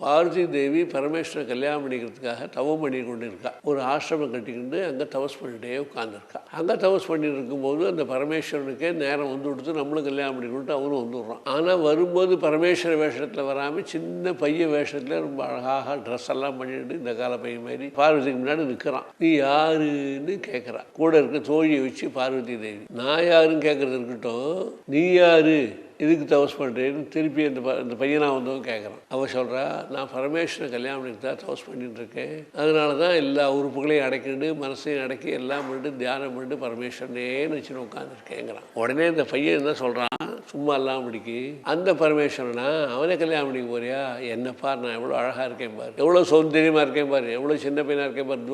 பார்வதி தேவி பரமேஸ்வரனை கல்யாணம் பண்ணிக்கிறதுக்காக தவம் பண்ணி கொண்டு இருக்கா. ஒரு ஆசிரமம் கட்டிக்கிட்டு அங்கே தவஸ் பண்ணிட்டே உட்காந்துருக்கா. அங்கே தவஸ் பண்ணிட்டு இருக்கும்போது அந்த பரமேஸ்வரனுக்கே நேரம் வந்து கொடுத்து நம்மளும் கல்யாணம் பண்ணிக்கிட்டு அவரும் வந்துடுறான். ஆனால் வரும்போது பரமேஸ்வர வேஷத்தில் வராமல் சின்ன பையன் வேஷத்தில் ரொம்ப அழகாக ட்ரெஸ் எல்லாம் பண்ணிட்டு இந்த கால பையன் மாதிரி பார்வதிக்கு முன்னாடி நிற்கிறான். நீ யாருன்னு கேட்குறான். கூட இருக்க தோழியை வச்சு பார்வதி தேவி. நான் யாருன்னு கேட்கறது இருக்கட்டும், நீ யாரு இதுக்கு தவஸ் பண்ணுறேன்னு திருப்பி அந்த பையனாக வந்தவங்க கேட்குறான். அவள் சொல்கிறா, நான் பரமேஸ்வரன் கல்யாணம் பண்ணிட்டு தான் தவஸ் பண்ணிட்டு இருக்கேன். அதனால தான் எல்லா உறுப்புகளையும் அடைக்கிட்டு மனசையும் அடக்கி எல்லாம் பண்ணிட்டு தியானம் பண்ணிட்டு பரமேஸ்வரனே நினச்சின்னு உட்காந்துருக்கேங்கிறான். உடனே இந்த பையன் என்ன சொல்கிறான், சும்மா எல்லாம் முடிக்கி அந்த பரமேஸ்வரனா அவனை கல்யாணம் பண்ணிக்க போறியா? என்ன பார், நான் எவ்வளோ அழகாக இருக்கேன் பாரு, எவ்வளோ சௌந்தரியமாக இருக்கேன் பாரு, எவ்வளோ சின்ன பையனாக இருக்கேன் பாரு,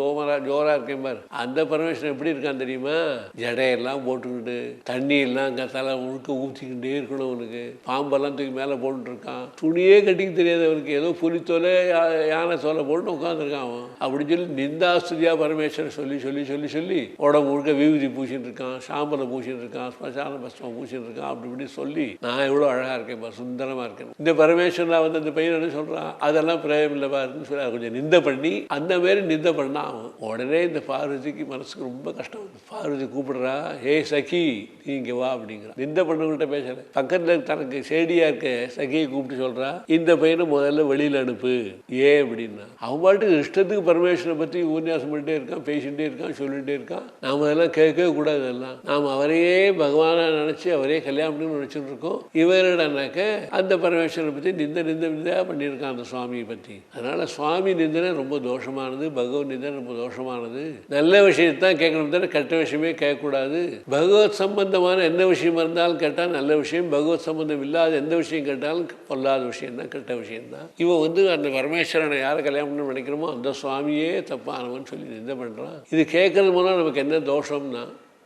ஜோராக இருக்கேன் பாரு. அந்த பரமேஸ்வரன் எப்படி இருக்கான் தெரியுமா? ஜடையெல்லாம் போட்டுக்கிட்டு தண்ணியெல்லாம் அங்கே தலை முழுக்க ஊற்றிக்கிட்டே இருக்கணும். அவனுக்கு பாம்பெல்லாம் தூக்கி மேலே போட்டுருக்கான். துணியே கட்டிக்க தெரியாது அவனுக்கு. ஏதோ புலித்தோலை யானை தோலை போட்டு உட்காந்துருக்கான் அவன். அப்படின்னு சொல்லி நிந்தாஸ்துதியா பரமேஸ்வரன் சொல்லி சொல்லி சொல்லி சொல்லி உடம்பு முழுக்க விபூதி பூசிட்டு இருக்கான், சாம்பலை பூசிட்டு இருக்கான், ஸ்மசான பஸ்மம் பூசிட்டு இருக்கான். அப்படி இப்படி சொல்லி நான் எவ்வளோ அழகாக இருக்கேன், சுந்தரமாக இருக்கேன். இந்த பரமேஸ்வரன் வந்து அந்த பையன் என்ன சொல்கிறான், அதெல்லாம் பிரயோகம் இல்லை பாருன்னு சொல்லி கொஞ்சம் நிந்த பண்ணி அந்த மாரி நிந்த பண்ணா அவன். உடனே இந்த பார்வதிக்கு மனசுக்கு ரொம்ப கஷ்டம். பார்வதி கூப்பிடுறா, ஹே சகி நீ இங்கே வா அப்படிங்கிறான். நிந்த பண்ணவங்கள்ட்ட பேசல. பக்கத்தில் தனக்கு சேடியா இருக்க சகியை கூப்பிட்டு சொல்றா, இந்த பையனை முதல்ல வெளியில் அனுப்பு. ஏன் அப்படின்னா, அவன் பாட்டுக்கு இஷ்டத்துக்கு பரமேஸ்வரனை பற்றி உபன்யாசம் பண்ணிட்டே இருக்கான், பேசிகிட்டே இருக்கான், சொல்லிகிட்டே இருக்கான். நாம் அதெல்லாம் கேட்கவே கூடாது. அதெல்லாம் நாம் அவரையே பகவானா நினச்சி அவரே கல்யாணம் பண்ணி நினச்சிட்டு இருக்கோம். இவரிடனாக்க அந்த பரமேஸ்வரனை பற்றி நிந்தையாக பண்ணியிருக்கான் அந்த சுவாமியை பற்றி. அதனால சுவாமி நிந்தனை ரொம்ப தோஷமானது, பகவத் நிந்தனை ரொம்ப தோஷமானது. நல்ல விஷயத்தான் கேட்கணும் தவிர கெட்ட விஷயமே கேட்கக்கூடாது. பகவத் சம்பந்தமான என்ன விஷயம் இருந்தாலும் கேட்டால் நல்ல விஷயம், பகவத் சம்பந்தம் இல்லாத எந்த விஷயம் கேட்டாலும் பொல்லாத விஷயம் தான், கெட்ட விஷயம்தான். இவன் வந்து அந்த பரமேஸ்வரனை யாரை கல்யாணம் பண்ண நினைக்கிறோமோ அந்த சுவாமியே தப்பானவன் சொல்லி நிந்த பண்ணுறான். இது கேட்கறது மூலம் நமக்கு என்ன தோஷம்னா,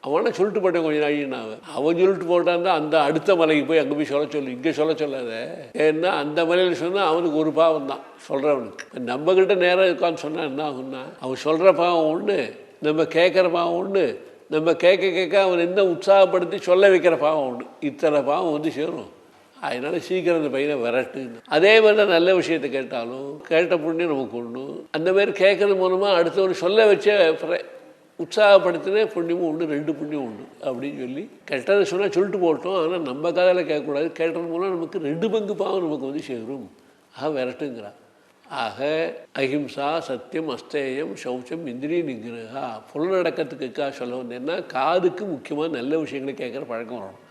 அவனை சொல்லிட்டு போட்டேன் கொஞ்சம் நாழின்னு. அவன் சொல்லிட்டு போட்டான் அந்த அடுத்த மலைக்கு போய் அங்கே போய் சொல்ல சொல்லு, இங்கே சொல்ல சொல்லாத. ஏன்னா அந்த மலையில் சொன்னால் அவனுக்கு ஒரு பாவம் தான் சொல்கிறவனுக்கு. நம்மக்கிட்ட நேரம் இருக்கான்னு சொன்னால் என்ன ஆகுன்னா, அவன் சொல்கிற பாவம் ஒன்று, நம்ம கேட்குற பாவம் ஒன்று, நம்ம கேட்க கேட்க அவன் என்ன உற்சாகப்படுத்தி சொல்ல வைக்கிற பாவம் ஒன்று. இத்தனை பாவம் வந்து சேரும். அதனால சீக்கிரம் அந்த பையனை விரட்டு. அதே மாதிரி தான் நல்ல விஷயத்தை கேட்டாலும் கேட்ட புண்ணியம் நமக்கு உண்டு. அந்த மாதிரி கேட்கறது மூலமாக அடுத்தவன் சொல்ல வச்ச உற்சாகப்படுத்தின புண்ணியமும் உண்டு, 2 புண்ணியம் உண்டு அப்படின்னு சொல்லி. கெட்டதை சொன்னால் சொல்லிட்டு போட்டோம், ஆனால் நம்ம கதையில் கேட்கக்கூடாது. கேட்டது மூலம் நமக்கு 2 பங்கு பாவம் நமக்கு வந்து சேரும். விரட்டுங்கிறான். ஆக அஹிம்சா, சத்தியம், அஸ்தேயம், சௌச்சம், இந்திரிய நிகிரகா. புலனடக்கத்துக்காக சொல்ல வந்தேன்னா காதுக்கு முக்கியமாக நல்ல விஷயங்களை கேட்குற பழக்கம் வரணும்.